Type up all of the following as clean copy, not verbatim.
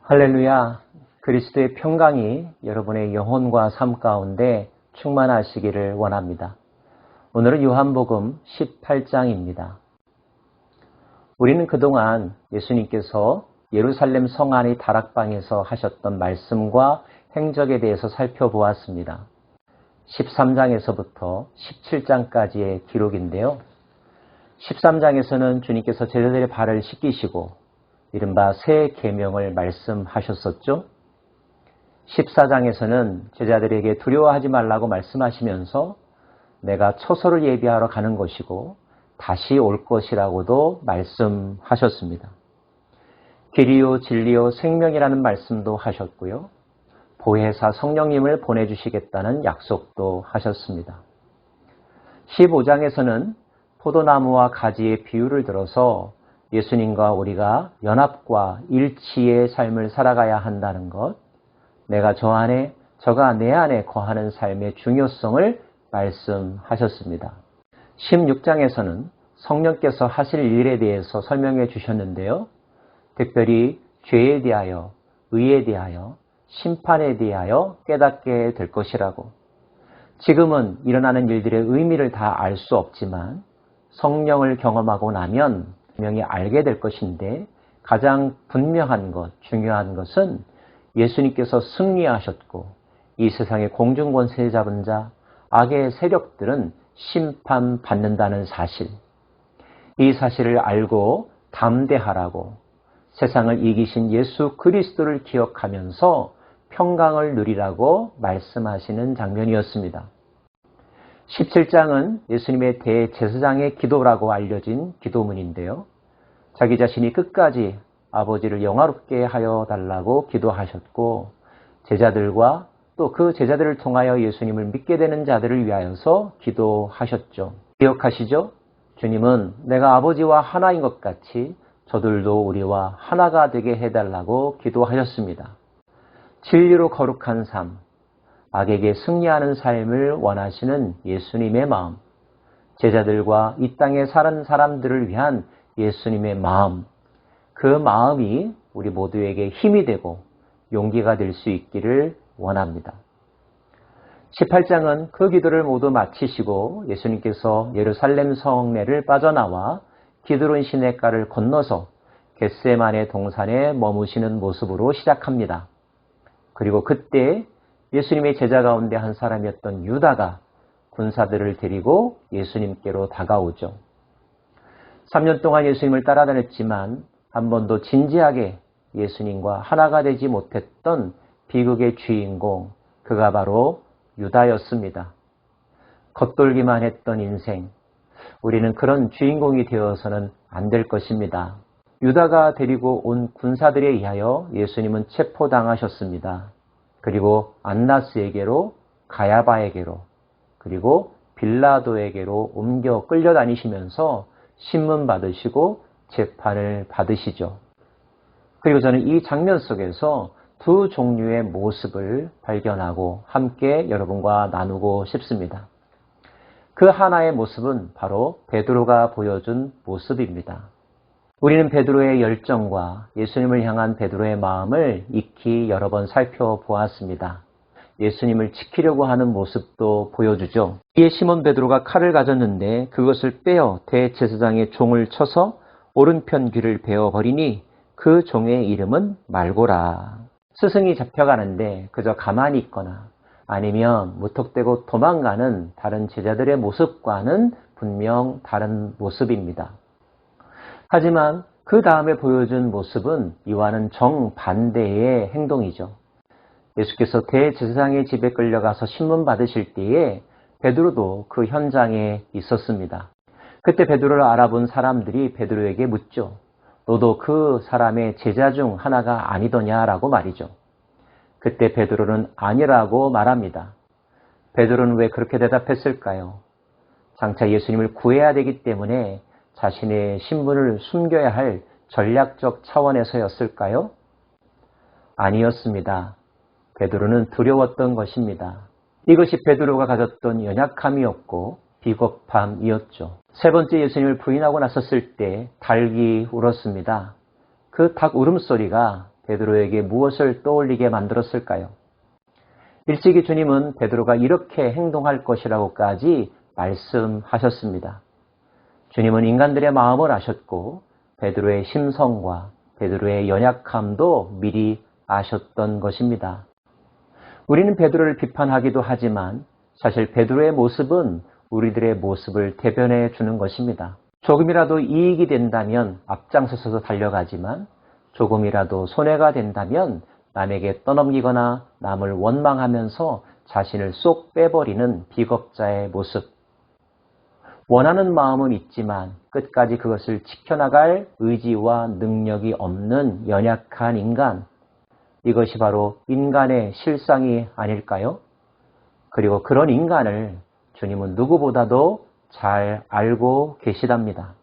할렐루야, 그리스도의 평강이 여러분의 영혼과 삶 가운데 충만하시기를 원합니다. 오늘은 요한복음 18장입니다. 우리는 그동안 예수님께서 예루살렘 성 안의 다락방에서 하셨던 말씀과 행적에 대해서 살펴보았습니다. 13장에서부터 17장까지의 기록인데요. 13장에서는 주님께서 제자들의 발을 씻기시고 이른바 새 계명을 말씀하셨었죠. 14장에서는 제자들에게 두려워하지 말라고 말씀하시면서 내가 처소를 예비하러 가는 것이고 다시 올 것이라고도 말씀하셨습니다. 길이요 진리요 생명이라는 말씀도 하셨고요. 보혜사 성령님을 보내주시겠다는 약속도 하셨습니다. 15장에서는 포도나무와 가지의 비유를 들어서 예수님과 우리가 연합과 일치의 삶을 살아가야 한다는 것, 내가 저 안에, 저가 내 안에 거하는 삶의 중요성을 말씀하셨습니다. 16장에서는 성령께서 하실 일에 대해서 설명해 주셨는데요. 특별히 죄에 대하여, 의에 대하여, 심판에 대하여 깨닫게 될 것이라고. 지금은 일어나는 일들의 의미를 다 알 수 없지만 성령을 경험하고 나면 분명히 알게 될 것인데 가장 분명한 것, 중요한 것은 예수님께서 승리하셨고 이 세상의 공중권세 잡은 자, 악의 세력들은 심판받는다는 사실. 이 사실을 알고 담대하라고 세상을 이기신 예수 그리스도를 기억하면서 평강을 누리라고 말씀하시는 장면이었습니다. 17장은 예수님의 대제사장의 기도라고 알려진 기도문인데요. 자기 자신이 끝까지 아버지를 영화롭게 하여 달라고 기도하셨고 제자들과 또 그 제자들을 통하여 예수님을 믿게 되는 자들을 위하여서 기도하셨죠. 기억하시죠? 주님은 내가 아버지와 하나인 것 같이 저들도 우리와 하나가 되게 해달라고 기도하셨습니다. 진리로 거룩한 삶, 악에게 승리하는 삶을 원하시는 예수님의 마음, 제자들과 이 땅에 사는 사람들을 위한 예수님의 마음, 그 마음이 우리 모두에게 힘이 되고 용기가 될 수 있기를 원합니다. 18장은 그 기도를 모두 마치시고 예수님께서 예루살렘 성내를 빠져나와 기드론 시냇가를 건너서 겟세마네 동산에 머무시는 모습으로 시작합니다. 그리고 그때 예수님의 제자 가운데 한 사람이었던 유다가 군사들을 데리고 예수님께로 다가오죠. 3년 동안 예수님을 따라다녔지만 한 번도 진지하게 예수님과 하나가 되지 못했던 비극의 주인공, 그가 바로 유다였습니다. 겉돌기만 했던 인생, 우리는 그런 주인공이 되어서는 안 될 것입니다. 유다가 데리고 온 군사들에 의하여 예수님은 체포당하셨습니다. 그리고 안나스에게로, 가야바에게로, 그리고 빌라도에게로 옮겨 끌려다니시면서 신문 받으시고 재판을 받으시죠. 그리고 저는 이 장면 속에서 두 종류의 모습을 발견하고 함께 여러분과 나누고 싶습니다. 그 하나의 모습은 바로 베드로가 보여준 모습입니다. 우리는 베드로의 열정과 예수님을 향한 베드로의 마음을 익히 여러 번 살펴보았습니다. 예수님을 지키려고 하는 모습도 보여주죠. 이에 시몬 베드로가 칼을 가졌는데 그것을 빼어 대제사장의 종을 쳐서 오른편 귀를 베어버리니 그 종의 이름은 말고라. 스승이 잡혀가는데 그저 가만히 있거나 아니면 무턱대고 도망가는 다른 제자들의 모습과는 분명 다른 모습입니다. 하지만 그 다음에 보여준 모습은 이와는 정반대의 행동이죠. 예수께서 대제사장의 집에 끌려가서 신문 받으실 때에 베드로도 그 현장에 있었습니다. 그때 베드로를 알아본 사람들이 베드로에게 묻죠. 너도 그 사람의 제자 중 하나가 아니더냐라고 말이죠. 그때 베드로는 아니라고 말합니다. 베드로는 왜 그렇게 대답했을까요? 장차 예수님을 구해야 되기 때문에 자신의 신분을 숨겨야 할 전략적 차원에서였을까요? 아니었습니다. 베드로는 두려웠던 것입니다. 이것이 베드로가 가졌던 연약함이었고 비겁함이었죠. 세 번째 예수님을 부인하고 나섰을 때 닭이 울었습니다. 그 닭 울음소리가 베드로에게 무엇을 떠올리게 만들었을까요? 일찍이 주님은 베드로가 이렇게 행동할 것이라고까지 말씀하셨습니다. 주님은 인간들의 마음을 아셨고 베드로의 심성과 베드로의 연약함도 미리 아셨던 것입니다. 우리는 베드로를 비판하기도 하지만 사실 베드로의 모습은 우리들의 모습을 대변해 주는 것입니다. 조금이라도 이익이 된다면 앞장서서 달려가지만 조금이라도 손해가 된다면 남에게 떠넘기거나 남을 원망하면서 자신을 쏙 빼버리는 비겁자의 모습. 원하는 마음은 있지만 끝까지 그것을 지켜나갈 의지와 능력이 없는 연약한 인간. 이것이 바로 인간의 실상이 아닐까요? 그리고 그런 인간을 주님은 누구보다도 잘 알고 계시답니다.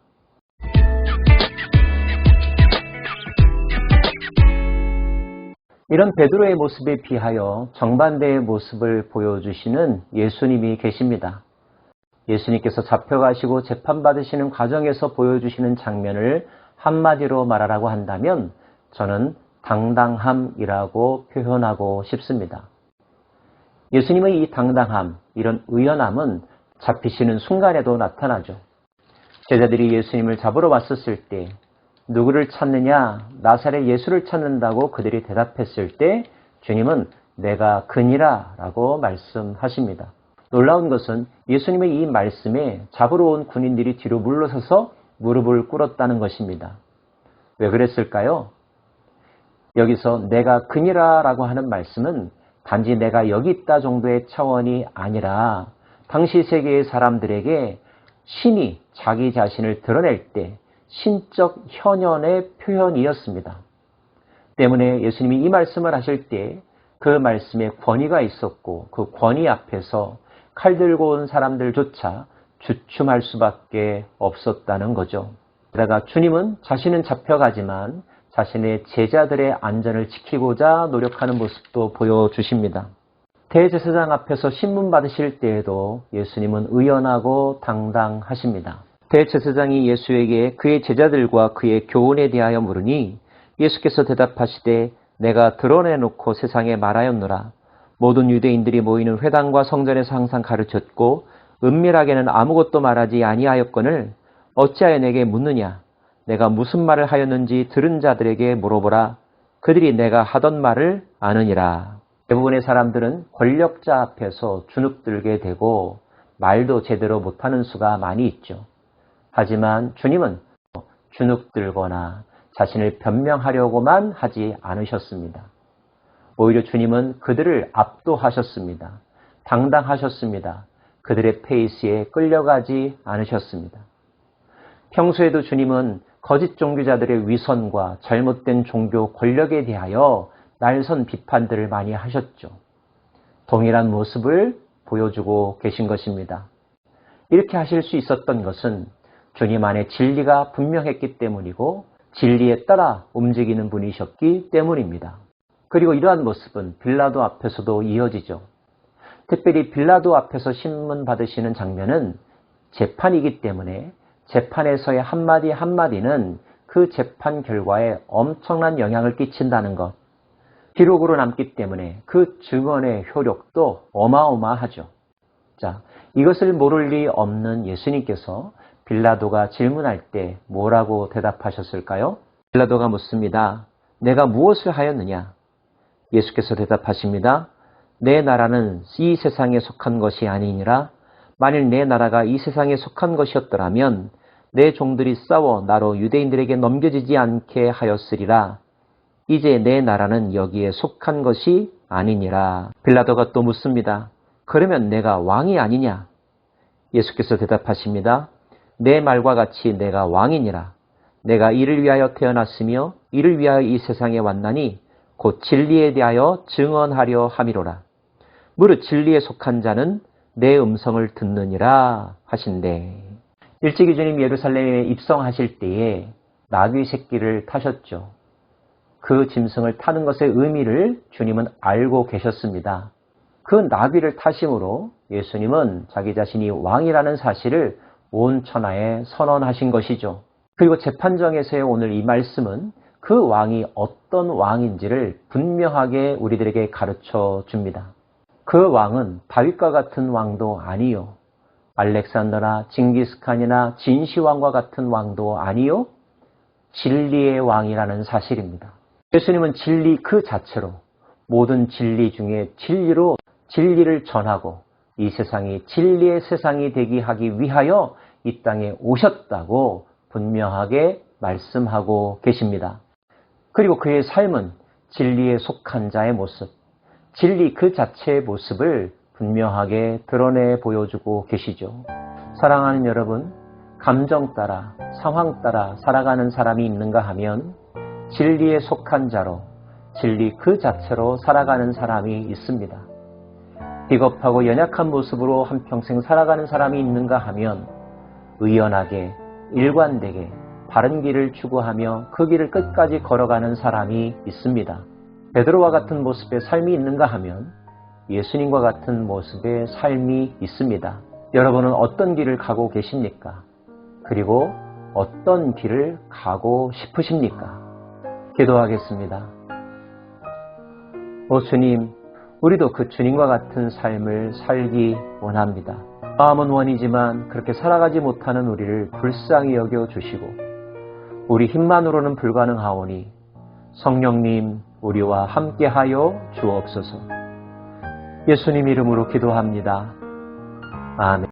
이런 베드로의 모습에 비하여 정반대의 모습을 보여주시는 예수님이 계십니다. 예수님께서 잡혀가시고 재판받으시는 과정에서 보여주시는 장면을 한마디로 말하라고 한다면 저는 당당함이라고 표현하고 싶습니다. 예수님의 이 당당함, 이런 의연함은 잡히시는 순간에도 나타나죠. 제자들이 예수님을 잡으러 왔었을 때 누구를 찾느냐? 나사렛 예수를 찾는다고 그들이 대답했을 때 주님은 내가 그니라 라고 말씀하십니다. 놀라운 것은 예수님의 이 말씀에 잡으러 온 군인들이 뒤로 물러서서 무릎을 꿇었다는 것입니다. 왜 그랬을까요? 여기서 내가 그니라 라고 하는 말씀은 단지 내가 여기 있다 정도의 차원이 아니라 당시 세계의 사람들에게 신이 자기 자신을 드러낼 때 신적 현현의 표현이었습니다. 때문에 예수님이 이 말씀을 하실 때 그 말씀에 권위가 있었고 그 권위 앞에서 칼 들고 온 사람들조차 주춤할 수밖에 없었다는 거죠. 게다가 주님은 자신은 잡혀가지만 자신의 제자들의 안전을 지키고자 노력하는 모습도 보여주십니다. 대제사장 앞에서 신문 받으실 때에도 예수님은 의연하고 당당하십니다. 대제사장이 예수에게 그의 제자들과 그의 교훈에 대하여 물으니 예수께서 대답하시되 내가 드러내놓고 세상에 말하였노라. 모든 유대인들이 모이는 회당과 성전에서 항상 가르쳤고 은밀하게는 아무것도 말하지 아니하였거늘 어찌하여 내게 묻느냐. 내가 무슨 말을 하였는지 들은 자들에게 물어보라. 그들이 내가 하던 말을 아느니라. 대부분의 사람들은 권력자 앞에서 주눅들게 되고 말도 제대로 못하는 수가 많이 있죠. 하지만 주님은 주눅들거나 자신을 변명하려고만 하지 않으셨습니다. 오히려 주님은 그들을 압도하셨습니다. 당당하셨습니다. 그들의 페이스에 끌려가지 않으셨습니다. 평소에도 주님은 거짓 종교자들의 위선과 잘못된 종교 권력에 대하여 날선 비판들을 많이 하셨죠. 동일한 모습을 보여주고 계신 것입니다. 이렇게 하실 수 있었던 것은 주님 안에 진리가 분명했기 때문이고 진리에 따라 움직이는 분이셨기 때문입니다. 그리고 이러한 모습은 빌라도 앞에서도 이어지죠. 특별히 빌라도 앞에서 신문 받으시는 장면은 재판이기 때문에 재판에서의 한마디 한마디는 그 재판 결과에 엄청난 영향을 끼친다는 것. 기록으로 남기 때문에 그 증언의 효력도 어마어마하죠. 자, 이것을 모를 리 없는 예수님께서 빌라도가 질문할 때 뭐라고 대답하셨을까요? 빌라도가 묻습니다. 내가 무엇을 하였느냐? 예수께서 대답하십니다. 내 나라는 이 세상에 속한 것이 아니니라. 만일 내 나라가 이 세상에 속한 것이었더라면 내 종들이 싸워 나로 유대인들에게 넘겨지지 않게 하였으리라. 이제 내 나라는 여기에 속한 것이 아니니라. 빌라도가 또 묻습니다. 그러면 내가 왕이 아니냐? 예수께서 대답하십니다. 내 말과 같이 내가 왕이니라. 내가 이를 위하여 태어났으며 이를 위하여 이 세상에 왔나니 곧 진리에 대하여 증언하려 함이로라. 무릇 진리에 속한 자는 내 음성을 듣느니라 하신대. 일찍이 주님 예루살렘에 입성하실 때에 나귀 새끼를 타셨죠. 그 짐승을 타는 것의 의미를 주님은 알고 계셨습니다. 그 나귀를 타심으로 예수님은 자기 자신이 왕이라는 사실을 온 천하에 선언하신 것이죠. 그리고 재판정에서의 오늘 이 말씀은 그 왕이 어떤 왕인지를 분명하게 우리들에게 가르쳐 줍니다. 그 왕은 다윗과 같은 왕도 아니요, 알렉산더나 징기스칸이나 진시황과 같은 왕도 아니요, 진리의 왕이라는 사실입니다. 예수님은 진리 그 자체로 모든 진리 중에 진리로 진리를 전하고 이 세상이 진리의 세상이 되게 하기 위하여 이 땅에 오셨다고 분명하게 말씀하고 계십니다. 그리고 그의 삶은 진리에 속한 자의 모습, 진리 그 자체의 모습을 분명하게 드러내 보여주고 계시죠. 사랑하는 여러분, 감정 따라, 상황 따라 살아가는 사람이 있는가 하면 진리에 속한 자로, 진리 그 자체로 살아가는 사람이 있습니다. 비겁하고 연약한 모습으로 한평생 살아가는 사람이 있는가 하면 의연하게, 일관되게 바른 길을 추구하며 그 길을 끝까지 걸어가는 사람이 있습니다. 베드로와 같은 모습의 삶이 있는가 하면 예수님과 같은 모습의 삶이 있습니다. 여러분은 어떤 길을 가고 계십니까? 그리고 어떤 길을 가고 싶으십니까? 기도하겠습니다. 오 주님, 우리도 그 주님과 같은 삶을 살기 원합니다. 마음은 원이지만 그렇게 살아가지 못하는 우리를 불쌍히 여겨 주시고 우리 힘만으로는 불가능하오니 성령님 우리와 함께하여 주옵소서. 예수님 이름으로 기도합니다. 아멘.